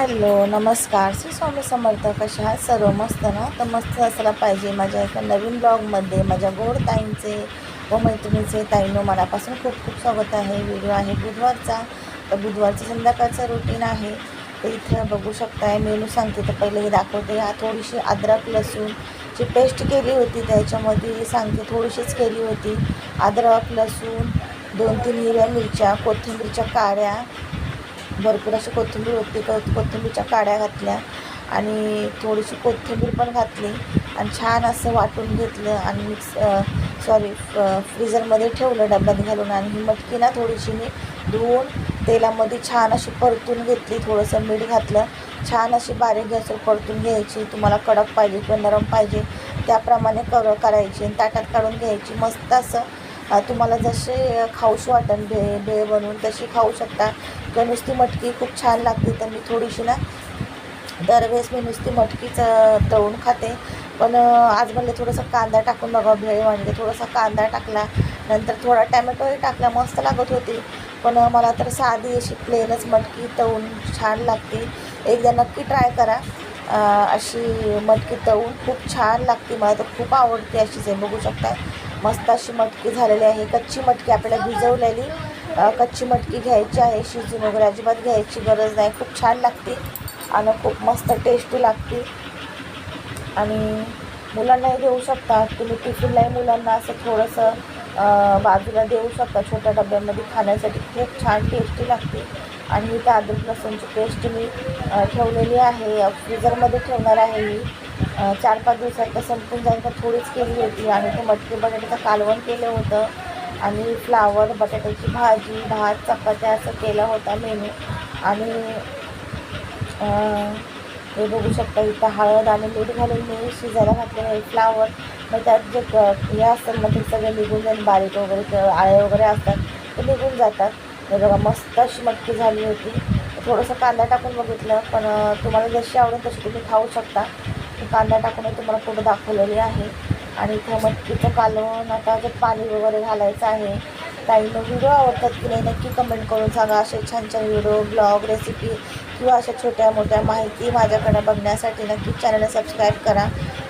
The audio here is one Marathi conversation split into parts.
हॅलो नमस्कार. श्री स्वामी समर्थ. कशा आहात सर्व? मस्त ना? तर मस्त असायला पाहिजे. माझ्या एका नवीन ब्लॉगमध्ये माझ्या गोड ताईंचे व मैत्रिणीचे ताईंनो मनापासून खूप खूप स्वागत आहे. व्हिडिओ आहे बुधवारचा. तर बुधवारचं संध्याकाळचं रुटीन आहे. तर इथं बघू शकताय. मेनू सांगते तर पहिले हे दाखवते. थोडीशी अद्रक लसूणची पेस्ट केली होती, त्याच्यामध्ये सांगते थोडीशीच केली होती. अद्रक लसूण, 2-3 हिरव्या मिरच्या, कोथिंबीरच्या काड्या, भरपूर अशी कोथिंबीर होती. कोथिंबीरच्या काड्या घातल्या आणि थोडीशी कोथिंबीर पण घातली आणि छान असं वाटून घेतलं आणि फ्रीझरमध्ये ठेवलं डब्यात घालून. आणि ही मटकी ना थोडीशी मी धुवून तेलामध्ये छान अशी परतून घेतली. थोडंसं मीठ घातलं. छान अशी बारीक गॅसवर परतून घ्यायची. तुम्हाला कडक पाहिजे किंवा नरम पाहिजे त्याप्रमाणे करायची आणि ताटात काढून घ्यायची. मस्त असं तुम्हाला जसे खाऊशी वाटेल भेळ बनवून तशी खाऊ शकता किंवा नुसती मटकी खूप छान लागते. तर मी थोडीशी ना दरवेळेस मी नुसती मटकीच तळून खाते, पण आज म्हणले थोडंसं कांदा टाकून बघा भेळ म्हणजे. थोडासा कांदा टाकला, नंतर थोडा टॅमॅटोही टाकला, मस्त लागत होती. पण मला तर साधी अशी प्लेनच मटकी तळून छान लागते. एकदा नक्की ट्राय करा. अशी मटकी तळून खूप छान लागते. मला तर खूप आवडते. अशीच आहे, बघू शकता. मस्त अशी मटकी झालेली आहे. कच्ची मटकी आपल्याला भिजवलेली कच्ची मटकी घ्यायची आहे. शिजून वगैरे अजिबात घ्यायची गरज नाही. खूप छान लागते आणि खूप मस्त टेस्टी लागते. आणि मुलांनाही देऊ शकता तुम्ही. टिफिनलाही मुलांना असं थोडंसं बाजूला देऊ शकता छोट्या डब्यामध्ये खाण्यासाठी. खूप छान टेस्टी लागते. आणि इथं अद्रक लसूणची पेस्ट मी ठेवलेली आहे. फ्रीझरमध्ये ठेवणार आहे ही. 4-5 दिवसात तर संपून जाईल. तर थोडीच केली होती. आणि ते मटकी बटाट्याचं कालवण केलं होतं आणि फ्लावर, बटाट्याची भाजी, भात, चपात्या असं केला होता मेनू. आणि हे बघू शकता इथं हळद आणि मीठ घालून मी शिजायला घातलेलं आहे फ्लावर. मग त्यात जे हे असतात ना ते सगळे निघून जाईल. बारीक वगैरे आळे वगैरे असतात ते निघून जातात. हे बघा मस्त अशी मटकी झाली होती. थोडंसं कांदा टाकून बघितलं, पण तुम्हाला जशी आवडेल तशी तुम्ही खाऊ शकता. कांदा टाकून तुम्हाला पुढं दाखवलेली आहे. आणि इथं मटकीचं कालवण आता जर पाणी वगैरे घालायचं आहे. ताईंना व्हिडिओ आवडतात की नाही नक्की कमेंट करून सांगा. असे छान छान व्हिडिओ, ब्लॉग, रेसिपी किंवा अशा छोट्या मोठ्या माहिती माझ्याकडे बघण्यासाठी नक्की चॅनलला सबस्क्राईब करा,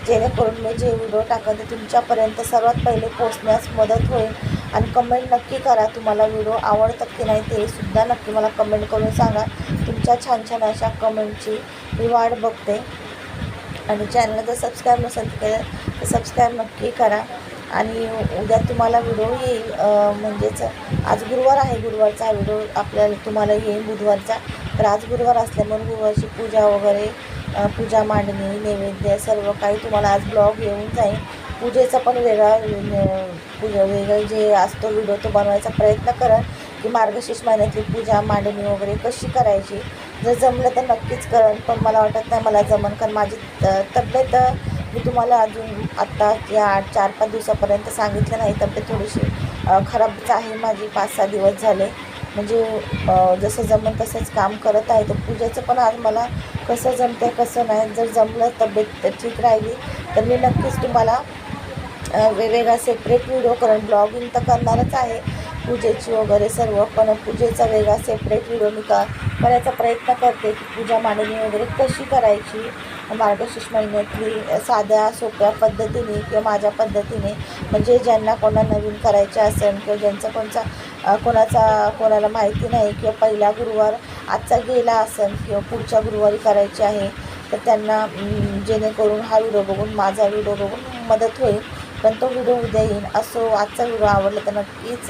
जेणेकरून मी जे व्हिडिओ टाकते ते तुमच्यापर्यंत सर्वात पहिले पोचण्यास मदत होईल. आणि कमेंट नक्की करा, तुम्हाला व्हिडिओ आवडतात की नाही ते सुद्धा नक्की मला कमेंट करून सांगा. तुमच्या छान छान अशा कमेंटची मी वाट बघते. आणि चॅनलला जर सबस्क्राईब नसेल केलं तर सबस्क्राईब नक्की करा. आणि उद्या तुम्हाला व्हिडिओ येईल. म्हणजेच आज गुरुवार आहे. गुरुवारचा हा व्हिडिओ आपल्याला तुम्हाला येईल बुधवारचा. तर आज गुरुवार असल्यामुळे गुरुवारची पूजा वगैरे, पूजा मांडणी, नैवेद्य सर्व काही तुम्हाला आज ब्लॉग येऊन जाईल. पूजेचा पण वेगळं जे असतो व्हिडिओ तो बनवायचा प्रयत्न करा की मार्गशीर्ष महिन्यातली पूजा मांडणी वगैरे कशी करायची. जर जमलं तर नक्कीच करेन, पण मला वाटत नाही मला जमन, कारण माझी तब्येत मी तुम्हाला अजून आत्ता या 4-5 दिवसापर्यंत सांगितलं नाही. तब्येत थोडीशी खराबच आहे माझी. 5-6 दिवस झाले. म्हणजे जसं जमन तसंच काम करत आहे. तर पूजेचं पण आज मला कसं जमतं आहे कसं नाही. जर जमलं तब्येत ठीक राहिली तर मी नक्कीच तुम्हाला वेगवेगळा सेपरेट व्हिडिओ करेन. ब्लॉगिंग तर करणारच आहे पूजेची वगैरे सर्व, पण पूजेचा वेगळा सेपरेट व्हिडिओ मी करायचा प्रयत्न करते की पूजा मांडणी वगैरे कशी करायची मार्गशीर्ष महिन्यातली साध्या सोप्या पद्धतीने किंवा माझ्या पद्धतीने. म्हणजे ज्यांना कोणाला नवीन करायचं असेल किंवा ज्यांचा कोणाला माहिती नाही किंवा पहिला गुरुवार आजचा गेला असेल किंवा पुढच्या गुरुवारी करायची आहे, तर त्यांना जेणेकरून हा व्हिडिओ बघून, माझा व्हिडिओ बघून मदत होईल. पण तो व्हिडिओ उद्या येईल. असो आजचा व्हिडिओ आवडला तर नक्कीच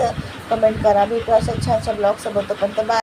कमेंट करा. भेटू अशा छानशा ब्लॉगसोबत. पण तर बाय.